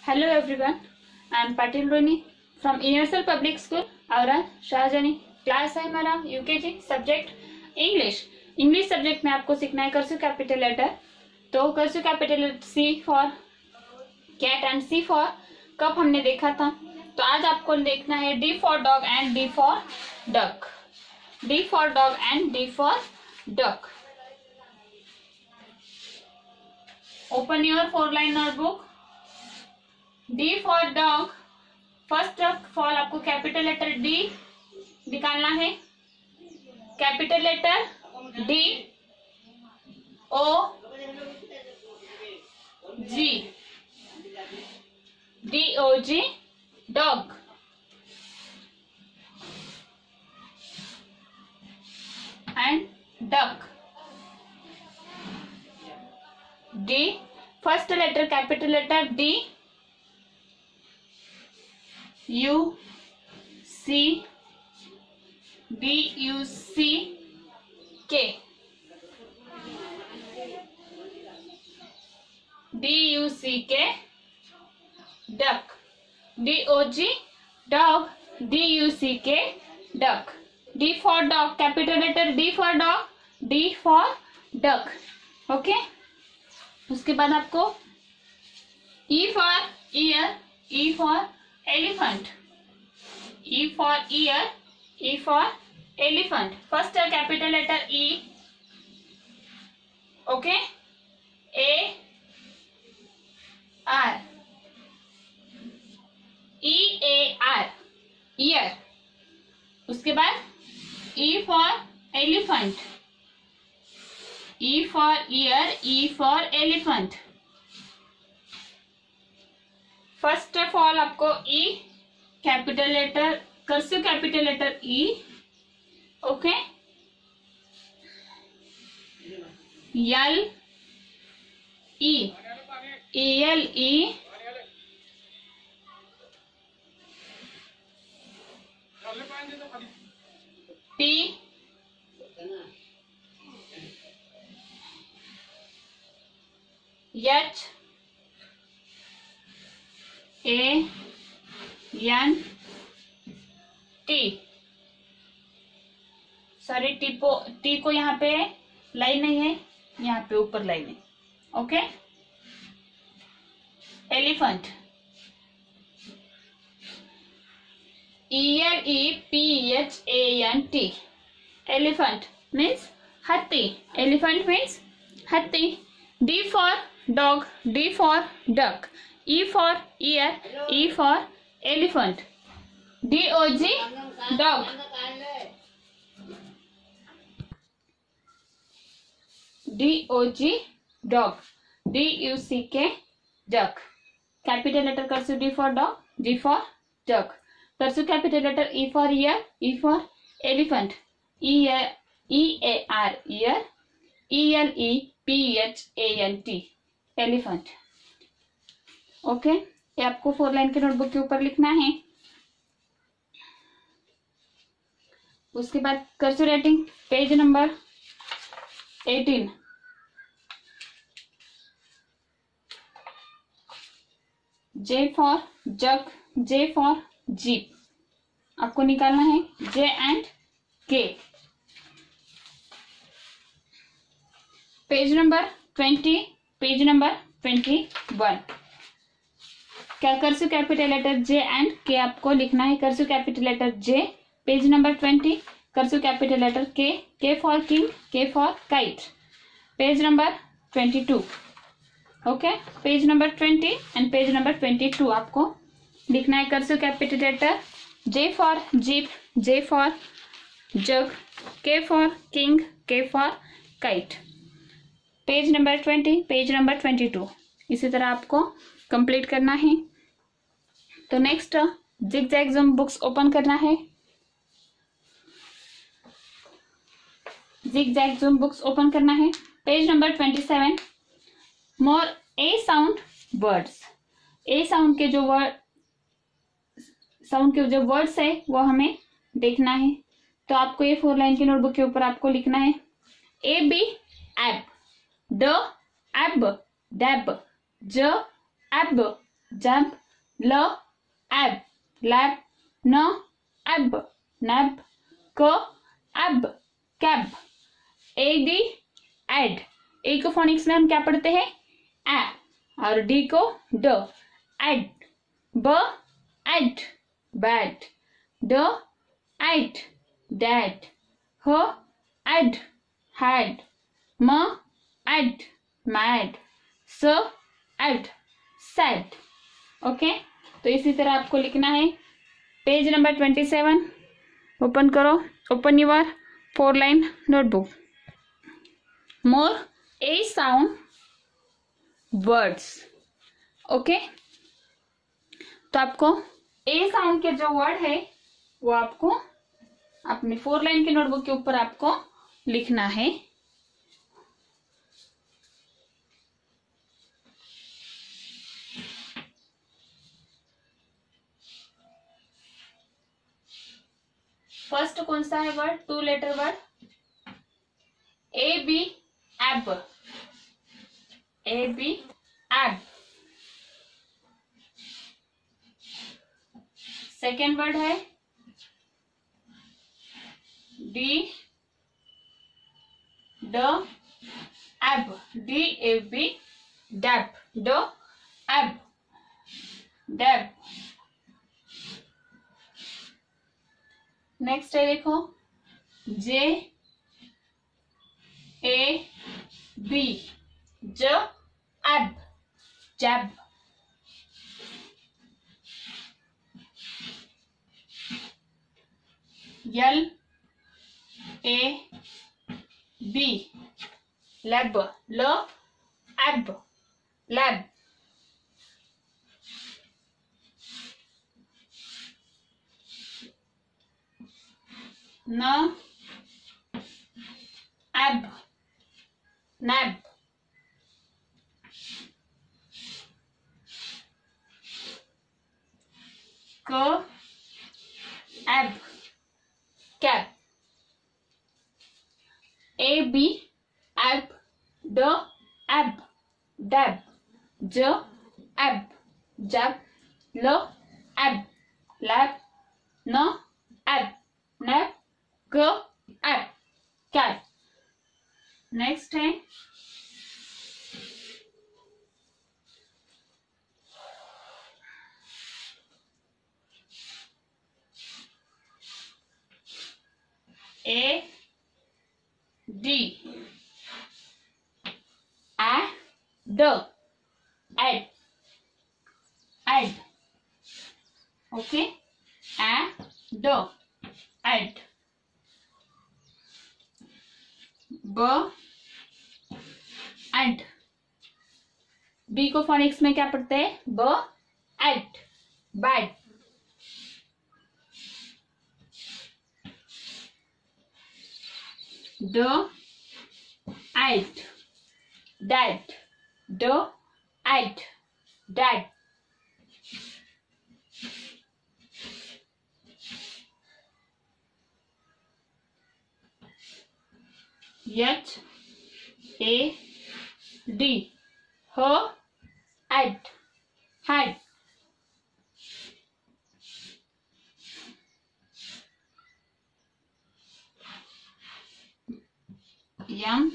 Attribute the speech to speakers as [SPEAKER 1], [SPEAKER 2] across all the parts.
[SPEAKER 1] Hello everyone, I am Patil Roni from Universal Public School, Aura, शाहजनी। Class है हमारा UKG subject English subject में आपको सीखना है कर्सिव कैपिटल लेटर। तो cursive capital letter C for cat and C for cup हमने देखा था। तो आज आपको देखना है D for dog and D for duck. D for dog and D for duck. Open your 4-line notebook. D for dog, first of all आपको capital letter D निकालना है। Capital letter D O G, D O G dog. And duck. D first letter capital letter D U C D U C K, D U C K duck। D O G dog, D U C K duck। D for dog capital letter D for dog, D for duck। Okay, उसके बाद आपको E for ear, E for elephant, E for ear, E for elephant। First capital letter E, okay, A R, E A R ear। उसके बाद E for elephant, E for ear, E for elephant। First of all आपको E capital letter cursive capital letter E, okay, L E L E T H A N T। Sorry, T को यहाँ पे line नहीं है, यहाँ पे ऊपर line है, okay. Elephant, ELEPHANT, elephant means हाथी। एलिफेंट मीन्स हाथी। D for dog, D for duck, E for ear, E for elephant। DOG dog, DOG dog, DUCK duck। Capital letter cursive D for dog, D for duck। Cursive capital letter E for ear, E for elephant, EAR ear, ELEPHANT elephant. Okay, ये आपको 4-line के notebook के ऊपर लिखना है। उसके बाद cursive writing page number 18। J for jug, J for jeep. आपको निकालना है J and K। Page number 20, page number 21। क्या cursive capital letter J and K आपको लिखना है। Cursive capital letter J page number 20, cursive capital letter K for king, K for kite, page number 22। Okay, page number 20 and page number 22 आपको लिखना है cursive capital letter J for jeep, J for jug, K for king, K for kite, page number 20, page number 22। इसी तरह आपको complete करना है। तो next zigzag zoom books open करना है। जिगजैग ज़ूम बुक्स ओपन करना है। Page number 27, more A sound words. A sound के जो वर्ड्स है वो हमें देखना है। तो आपको ये 4-line की नोटबुक के ऊपर आपको लिखना है A B एब, ड एब, डेब, ज एब, जब, ल, एब, लैब, न, एब, nab, k, ab, cab, AD, add. ए को फोनिक्स में हम क्या पढ़ते हैं? ए, और डी को ड, एड, ब, एड, बैट, ड, एड, डैड, ह, एड, हैड, म, एड, मैड, स, एड, सैड। ओके, तो इसी तरह आपको लिखना है। पेज नंबर 27 ओपन करो, open your 4-line notebook. More A sound words. Okay, तो आपको ए साउंड के जो वर्ड है वो आपको अपने 4-line के नोटबुक के ऊपर आपको लिखना है। फर्स्ट कौन सा है word? 2 letter word, A B, ab, A B, ab. Second word है डी, ड, ab, D A B, dab, ड, एब, डैप। नेक्स्ट है देखो, जे, ए, बी, ज, एब, जैब। यल, ए, बी, लैब, ल, एब, लैब। न, एब, नैब। K, ab, cab. ए बी, एब, ड, एब, डैब, ज, एब, जैब, ल, एब, लैब, न, एब, nab, k, ab, cab. Next है ए, डी, ए, ड, एड, एड। ओके, ए, ड, एड। ब, एड। बी को फोनिक्स में क्या पढ़ते हैं? ब, एड, बैड। ड, एड, डैड, ड, ad, dad. H, A, D, ह, ad, had. M,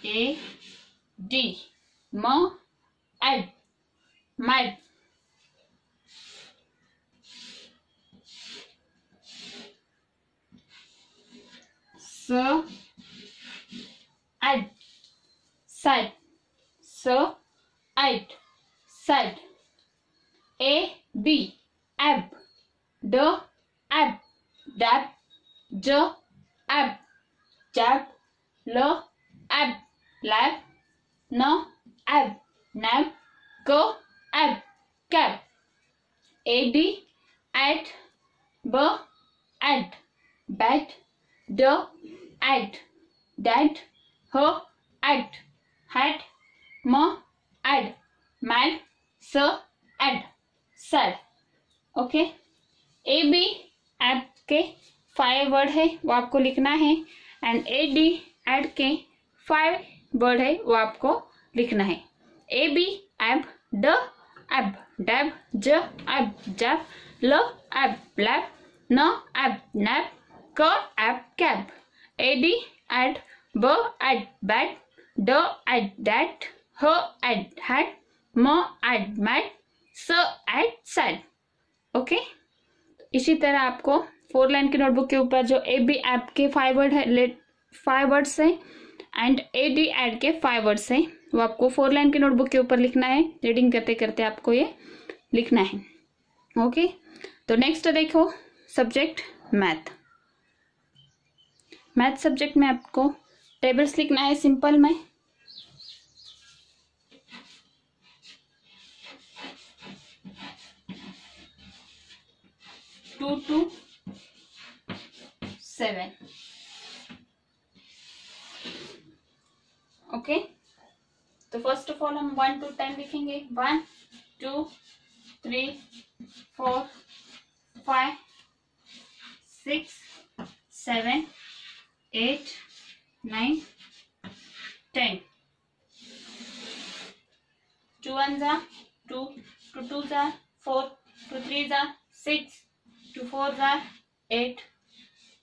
[SPEAKER 1] A, D, म, एड, मैड। स, एड, सैड, स, ad, sad. A, B, ab, ड, एब, डैब, ज, एब, जैब, ल, एब, लैब, न, एब, nab, k, ab, cab. A, D, ad, ब, एड, बैड, ड, एड, डैड, ह, एड, हैड, म, एड, मैड, स, ad, sad. Okay, A B ad के 5 वर्ड है वो आपको लिखना है, एंड ए डी एड के 5 वर्ड है वो आपको लिखना है। ए बी एब, ड, ab, dab, j ab, jab, l ab, lab, n ab, nab, k ab, cab, ad, ad, b ad, bat, d ad, dat, h ad, hat, m ad, mat, s ad, sad. Okay इसी तरह आपको 4 line की notebook के ऊपर जो A B app के 5 word है 5 words है एंड ए डी एड के 5 वर्ड्स है वो आपको 4 लाइन की नोटबुक के ऊपर लिखना है। रीडिंग करते करते आपको ये लिखना है। ओके तो नेक्स्ट देखो सब्जेक्ट मैथ। मैथ सब्जेक्ट में आपको टेबल्स लिखना है सिंपल में। टू टू 7 ओके तो फर्स्ट ऑफ ऑल हम 1 to 10 लिखेंगे। 1 2 3 4 5 6 7 8 9 10 2 1s are 2 2 2s are 4 2 3s are 6 2 4s are 8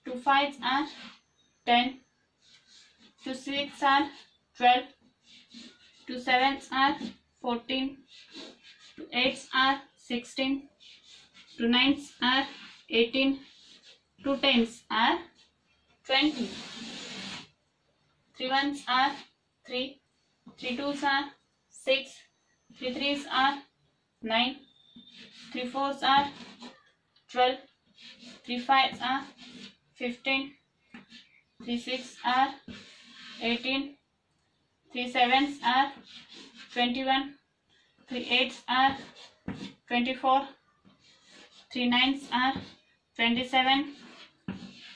[SPEAKER 1] 2 5s are 10 2 6s are 12 2 7s are 14 2 8s are 16 2 9s are 18 2 10s are 20 3 1s are 3 3 2s are 6 3 3s are 9 3 4s are 12 3 5s are 15 3 6 are 18 3 7s are 21 3 8s are 24 3 9s are 27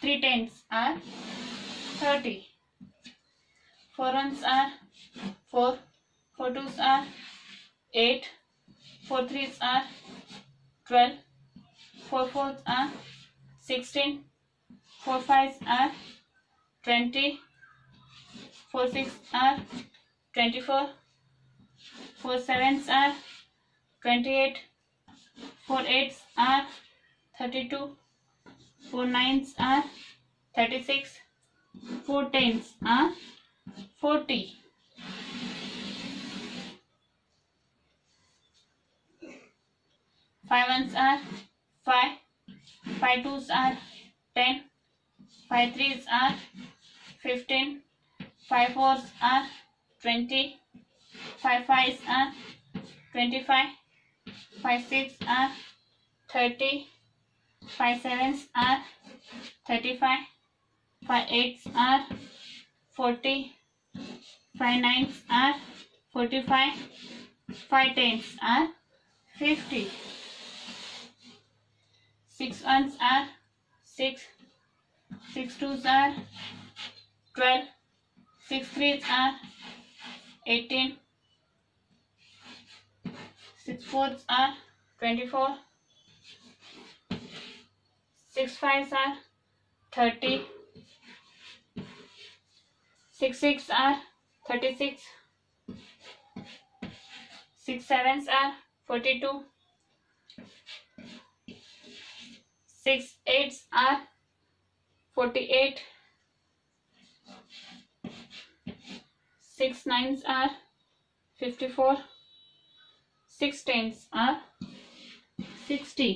[SPEAKER 1] 3 10s are 30 4 1s are 4 4 2s are 8 4 3s are 12 4 4s are 16 4 5s are 20 4 6 are 24 4 7s are 28 4 8s are 32 4 9s are 36 4 10s are 40 5 1s are 5 5 2s are 10 5 3s are 15 5 4s are 20 5 5s are 25 5 6 are 30 5 7s are 35 5 8s are 40 5 9s are 45 5 10s are 50 6 1s are 6 6 2s are 12 6 3s are 18 6 4s are 24 6 5s are 30 6 6 are 36 6 7s are 42 6 8s are 48 6 9s are 54 6 10s are 60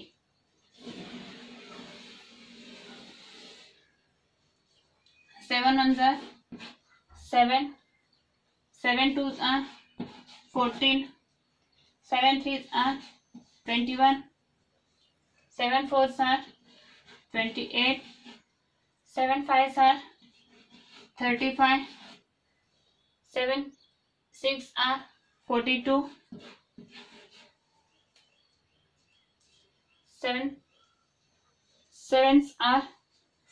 [SPEAKER 1] 7 1s are 7 7 2s are 14 7 3s are 21 7 4s are 28 7 5s are 35 7 6 are 42 7 7s are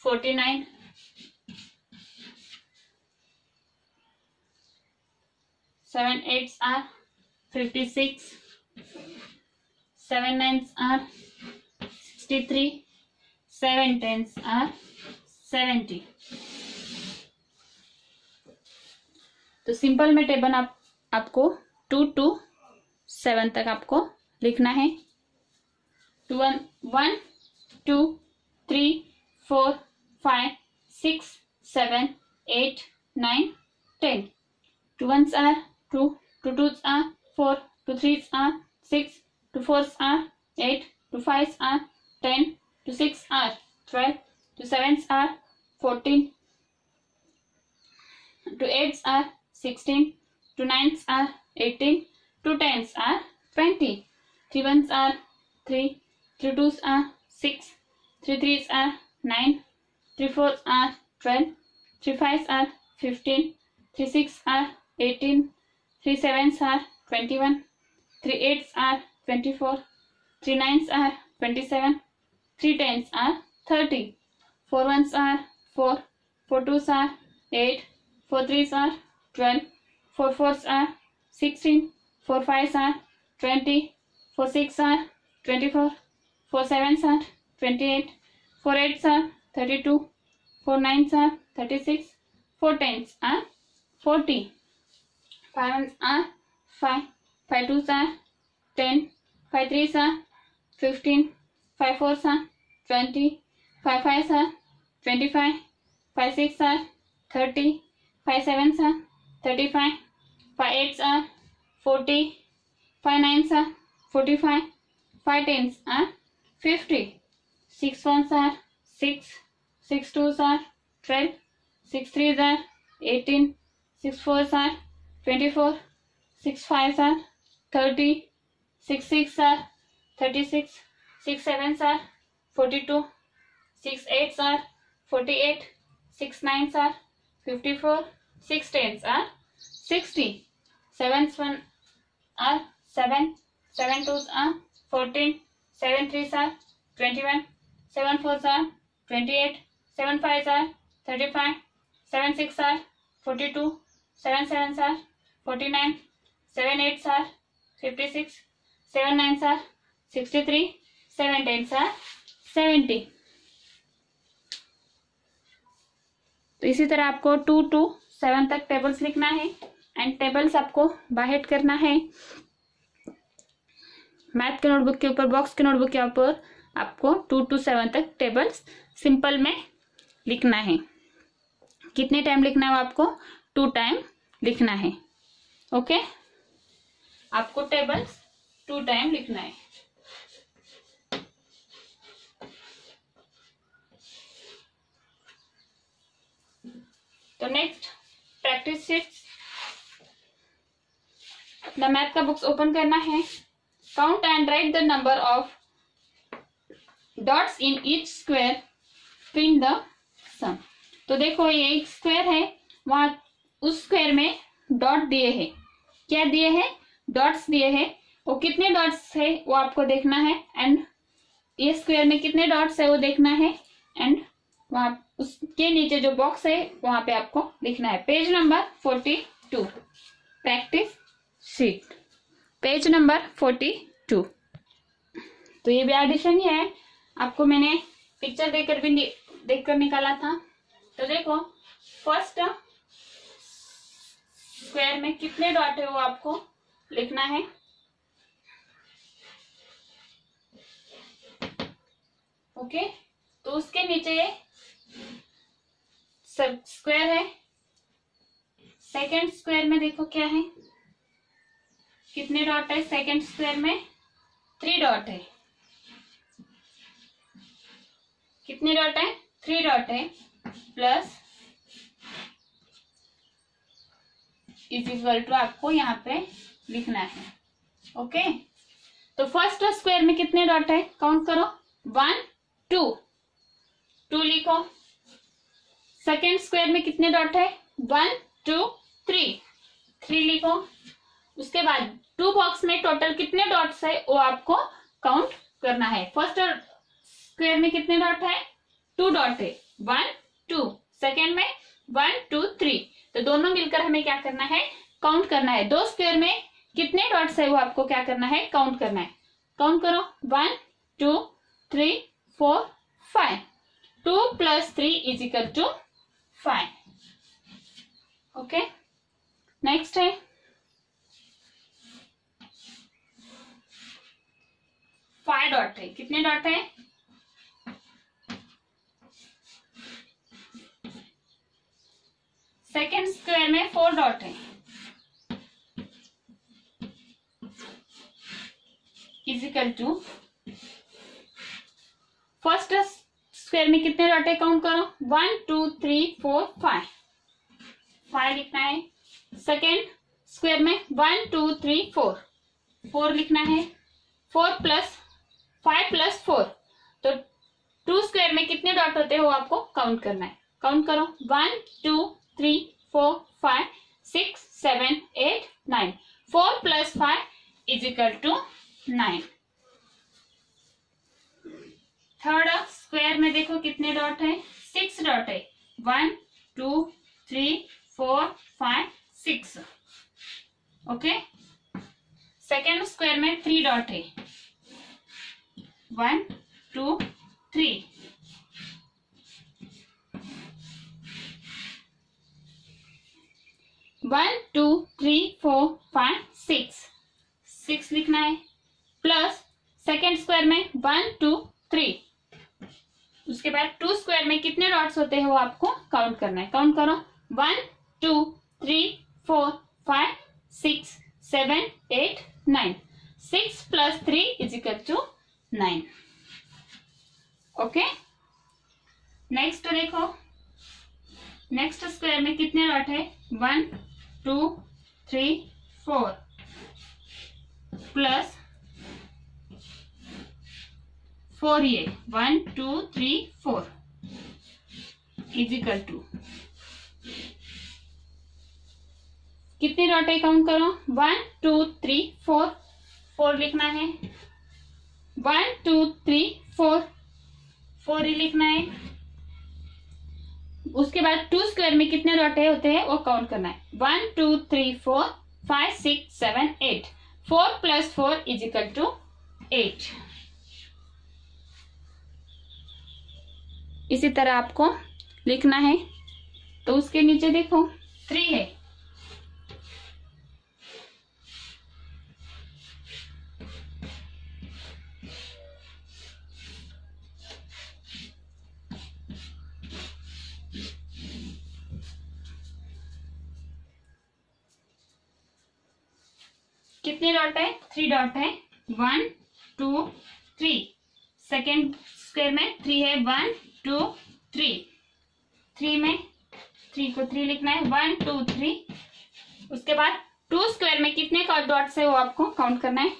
[SPEAKER 1] 49 7 8s are 56 7 9s are 63 7 10s are 70। तो simple में table आपको 2 to 7 तक आपको लिखना है। 1 2 3 4 5 6 7 8 9 10. 2 1s are 2, 2 2s are 4, 2 3s are 6, 2 4s are 8, 2 5s are 10, 2 6 are 12, 2 7s are 14, 2 8s are 16, 2 9s are 18, 2 10s are 20, 3 1s are 3, 3 2s are 6, 3 3s are 9, 3 4s are 12, 3 5s are 15, 3 6 are 18, 3 7s are 21, 3 8s are 24, 3 9s are 27, 3 10s are 30, 4 1s are 4, 4 2s are 8, 4 3s are 12, 4 4s are 16, 4 5s are 20, 4 6 are 24, 4 7s are 28, 4 8s are 32, 4 9s are 36, 4 10s are 40, 5 1s are 5, 5 2s are 10, 5 3s are 15, 5 4s are 20, 5 5s are 25, 5 6 are 30, 5 7s are 35, 5 8s are 40, 5 9s are 45, 5 10s are 50, 6 1s are 6, 6 2s are 12, 6 3s are 18, 6 4s are 24, 6 5s are 30, 6 6 are 36, 6 7s are 42, 6 8s are 48, 6 9s are 54, 6 10s are 60, 7s 1 are 7, 7 2s are 14, 7 3s are 21, 7 4s are 28, 7 5s are 35, 7 6 are 42, 7 7s are 49, 7 8s are 56, 7 9s are 63, 7 10s are 70. तो इसी तरह आपको 2 to 7 तक tables लिखना है and tables आपको बाहेट करना है। मैथ के नोटबुक के ऊपर, बॉक्स के नोटबुक के ऊपर आपको 2 to 7 तक टेबल्स सिंपल में लिखना है। कितने टाइम लिखना है? आपको 2 टाइम लिखना है। ओके, आपको टेबल्स 2 टाइम लिखना है। तो next practice sheets. The math का बुक्स ओपन करना है। Count and write the number of dots in each square, print the sum. तो देखो ये एक स्क्वायर है, वहां उस स्क्वायर में डॉट दिए हैं। क्या दिए हैं? डॉट्स दिए हैं। वो कितने डॉट्स है वो आपको देखना है एंड ये स्क्वायर में कितने डॉट्स है वो देखना है एंड वहां उसके नीचे जो बॉक्स है वहां पे आपको लिखना है। Page number 42 practice sheet, page number 42। तो ये भी एडिशन ही है, आपको मैंने पिक्चर देखकर निकाला था। तो देखो फर्स्ट स्क्वायर में कितने डॉट है वो आपको लिखना है। ओके, तो उसके नीचे स्क्वायर है। सेकंड स्क्वायर में देखो क्या है, कितने डॉट है? सेकंड स्क्वायर में 3 डॉट है। कितने डॉट है? 3 डॉट है। प्लस इज इक्वल टू आपको यहाँ पे लिखना है। ओके, तो फर्स्ट स्क्वायर में कितने डॉट है? काउंट करो। 1 2 2 लिखो। सेकेंड स्क्वायर में कितने डॉट है? 1 2 3 3 लिखो। उसके बाद 2 बॉक्स में टोटल कितने डॉट्स है वो आपको काउंट करना है। फर्स्ट स्क्वायर में कितने डॉट है? 2 डॉट है। 1 2, सेकेंड में 1 2 3, तो दोनों मिलकर हमें क्या करना है? काउंट करना है। 2 स्क्वायर में कितने डॉट्स है वो आपको क्या करना है? काउंट करना है। काउंट करो। 1 2 3 4 5। 2 + 3 = 5। ओके, नेक्स्ट है डॉट है। कितने डॉट है? सेकेंड स्क्वायर में 4 डॉट है। इजिकल टू फर्स्ट स्क्वायर में कितने डॉट है? काउंट करो। 1 2 3 4 5 5 लिखना है। सेकेंड स्क्वायर में 1 2 3 4 4 लिखना है। 4 प्लस 5 प्लस 4, तो 2 स्क्वायर में कितने डॉट होते हैं वो आपको काउंट करना है। काउंट करो। 1 2 3 4 5 6 7 8 9। 4 plus 5 is equal to 9। Third square में देखो कितने डॉट है? 6 डॉट है। 1 2 3 4 5 6। ओके। सेकेंड स्क्वायर में 3 डॉट है। 1 2 3। One two three four five six 6 लिखना है। प्लस सेकेंड स्क्वायर में 1 2 3। उसके बाद 2 स्क्वायर में कितने डॉट्स होते हैं वो आपको काउंट करना है। काउंट करो। 1 2 3 4 5 6 7 8 9। 6 plus 3 is equal to 9। Okay. Next देखो, नेक्स्ट स्क्वायर में कितने डॉट है? 1 2 3 4 प्लस 4 ये 1 2 3 4 इज इक्वल टू कितने डॉट है? काउंट करो। 1 2 3 4 4 लिखना है। 1 2 3 4 4 ही लिखना है। उसके बाद 2 स्क्वायर में कितने डॉट होते हैं वो काउंट करना है। 1 2 3 4 5 6 7 8। 4 प्लस 4 इज इक्वल टू 8। इसी तरह आपको लिखना है। तो उसके नीचे देखो 3 है। कितने डॉट है? 3 डॉट है। 1 2 3। सेकेंड स्क्वायर में 3 है। 1 2 3। 3 में 3 को 3 लिखना है। 1 2 3। उसके बाद 2 स्क्वायर में कितने का डॉट्स है वो आपको काउंट करना है।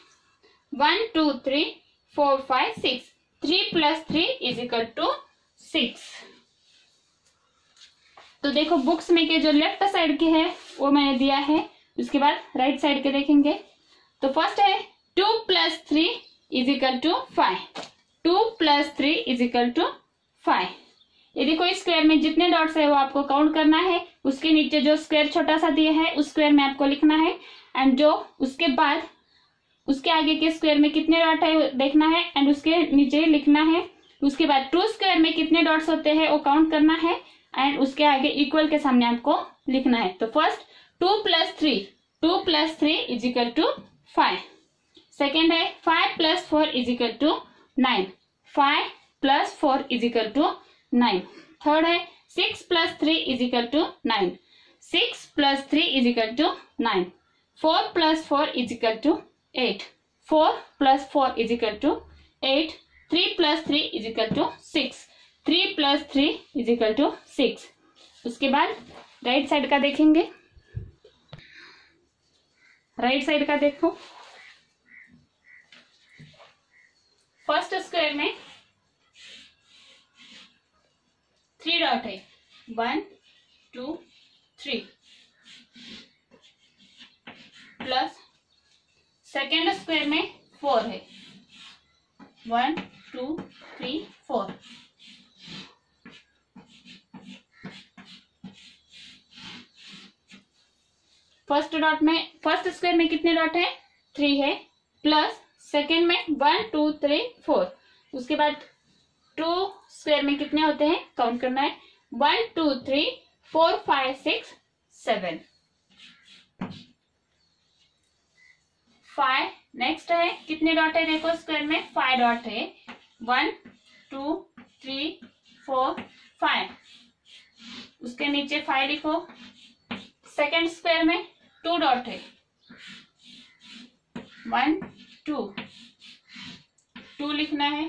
[SPEAKER 1] 1 2 3 4 5 6। 3 प्लस 3 इज इक्वल टू 6। तो देखो बुक्स में के जो लेफ्ट साइड के है वो मैंने दिया है। उसके बाद राइट साइड के देखेंगे। तो फर्स्ट है 2 plus 3 is equal to 5। 2 plus 3 is equal to 5। ये देखो इस स्क्वायर में जितने डॉट्स है वो आपको काउंट करना है। उसके नीचे जो स्क्वायर छोटा सा दिया है उस स्क्वायर में आपको लिखना है। एंड जो उसके बाद उसके आगे के स्क्वायर में कितने डॉट है देखना है एंड उसके नीचे लिखना है। उसके बाद 2 स्क्वायर में कितने डॉट्स होते हैं वो काउंट करना है एंड उसके आगे इक्वल के सामने आपको लिखना है। तो first 2 plus 3 2 plus 3 is equal to 5। Second है 5 plus 4 is equal to 9। 5 plus 4 is equal to 9। Third है 6 plus 3 is equal to 9। 6 plus 3 is equal to 9। 4 plus 4 is equal to 8। 4 plus 4 is equal to 8। 3 plus 3 is equal to 6। 3 plus 3 is equal to 6। उसके बाद right side का देखेंगे। Right side का देखो। First square में 3 dot है। 1 2 3 plus second square में 4 है। 1 2 3 4। फर्स्ट स्क्वायर में कितने डॉट है? 3 है। प्लस सेकेंड में 1 2 3 4। उसके बाद 2 स्क्वायर में कितने होते हैं काउंट करना है। 1 2 3 4 5 6 7। 5। नेक्स्ट है कितने डॉट है, देखो स्क्वायर में 5 डॉट है। 1 2 3 4 5, उसके नीचे 5 लिखो। सेकेंड स्क्वायर में 2 डॉट है। 1 2 2 लिखना है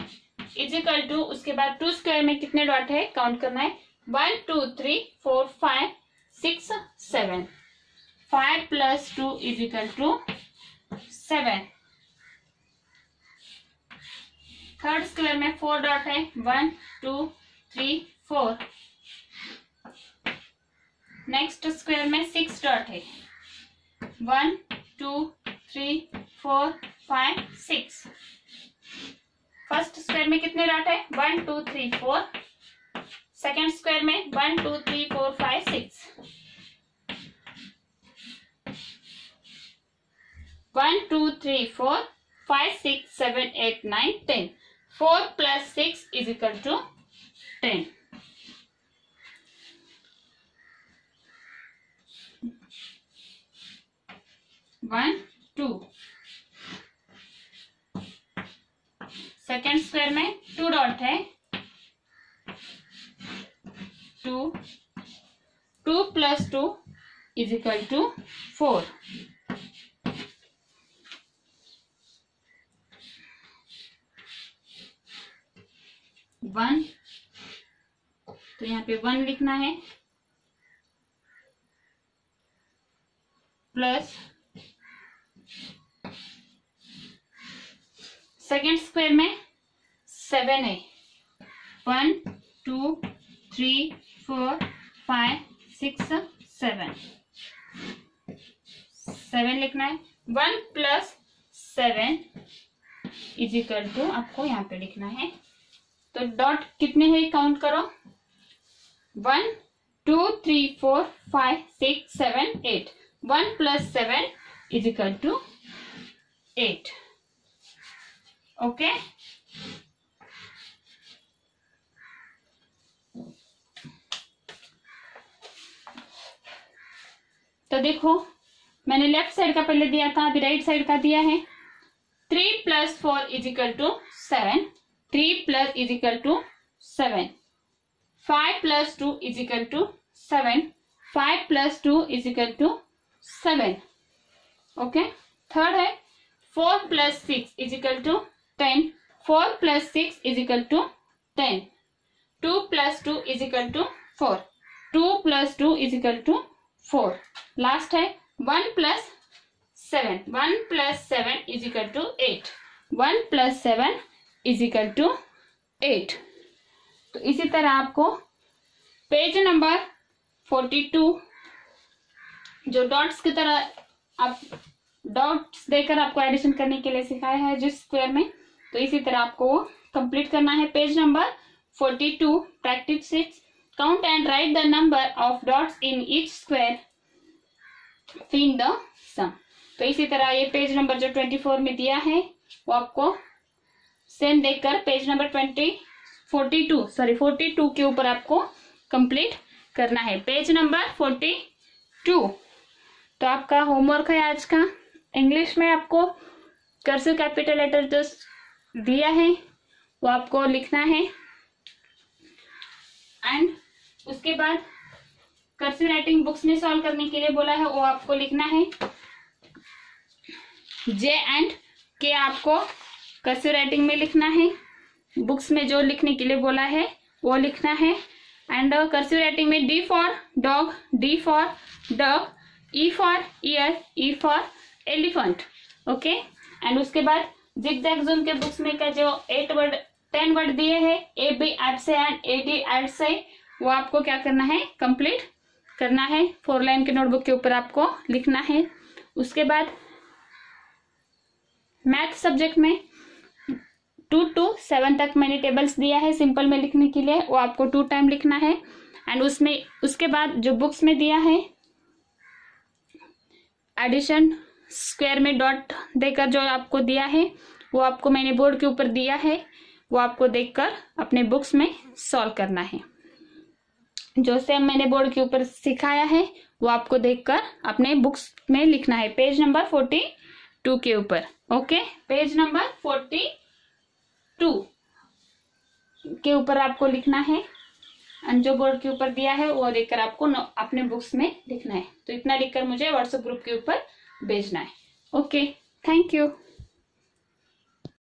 [SPEAKER 1] इजिकल टू, उसके बाद 2 स्क्वायर में कितने डॉट है काउंट करना है। 1 2 3 4 5 6 7। 5 plus 2 is equal to 7। Third square में 4 डॉट है। 1 2 3 4। नेक्स्ट स्क्वायर में 6 डॉट है। 1 2 3 4 5 6। फर्स्ट स्क्वायर में कितने डॉट है, 1 2 3 4। सेकेंड स्क्वायर में 1 2 3 4 5 6। 1 2 3 4 5 6 7 8 9 10। 4 plus 6 is equal to 10। One two. Second square में 2 डॉट है। 2 2 प्लस 2 इज इक्वल टू 4। 1, तो यहाँ पे 1 लिखना है, प्लस सेकेंड स्क्वायर में 7 है। 1 2 3 4 5 6 7। 7 लिखना है। 1 प्लस 7 इज इक्वल टू, आपको यहाँ पे लिखना है। तो डॉट कितने हैं काउंट करो। 1 2 3 4 5 6 7 8। 1 plus 7 is equal to 8। Okay, तो देखो मैंने लेफ्ट साइड का पहले दिया था, अभी राइट साइड का दिया है। 3 plus 4 is equal to 7। 3 plus is equal to 7। 5 plus 2 is equal to 7। 5 plus 2 is equal to 7। Okay, third है 4 plus 6 is equal to 10। 4 plus 6 is equal to 10। 2 plus 2 is equal to 4। 2 plus 2 is equal to 4। Last है 1 plus 7। 1 plus 7 is equal to 8। 1 plus 7 is equal to 8। तो इसी तरह आपको page number 42 जो dots की तरह आप डॉट्स देकर आपको एडिशन करने के लिए सिखाया है जिस स्क्वायर में, तो इसी तरह आपको कंप्लीट करना है। Page number 42 practice 6 count and write the number of dots in each square fill the sum. तो इसी तरह ये पेज नंबर जो 24 में दिया है वो आपको सेम देखकर पेज नंबर 42 के ऊपर आपको कंप्लीट करना है। Page number 42। तो आपका होमवर्क है आज का, इंग्लिश में आपको कर्सिव कैपिटल लेटर जो दिया है वो आपको लिखना है, एंड उसके बाद कर्सिव राइटिंग बुक्स में सॉल्व करने के लिए बोला है वो आपको लिखना है। जे एंड के आपको कर्सिव राइटिंग में लिखना है, बुक्स में जो लिखने के लिए बोला है वो लिखना है। एंड कर्सिव राइटिंग में D for dog, D for dog, E for year, E for elephant. Okay, and उसके बाद जिगजैग ज़ूम के बुक्स में का जो 10 वर्ड दिए हैं ए बी एड से एंड ए डी एड से, वो आपको क्या करना है कंप्लीट करना है। 4 लाइन के नोटबुक के ऊपर आपको लिखना है। उसके बाद मैथ सब्जेक्ट में 2 to 7 तक मैंने टेबल्स दिया है सिंपल में लिखने के लिए, वो आपको 2 टाइम लिखना है। एंड उसमें उसके बाद जो बुक्स में दिया है एडिशन स्क्वायर में डॉट देकर जो आपको दिया है वो आपको मैंने बोर्ड के ऊपर दिया है, वो आपको देखकर अपने बुक्स में सॉल्व करना है। जो सेम मैंने बोर्ड के ऊपर सिखाया है वो आपको देखकर अपने बुक्स में लिखना है। पेज नंबर 42 2 के ऊपर। ओके, पेज नंबर 42 के ऊपर आपको लिखना है, जो बोर्ड के ऊपर दिया है वो लिखकर आपको अपने बुक्स में लिखना है। तो इतना लिखकर मुझे व्हाट्सएप ग्रुप के ऊपर भेजना है। Okay, thank you.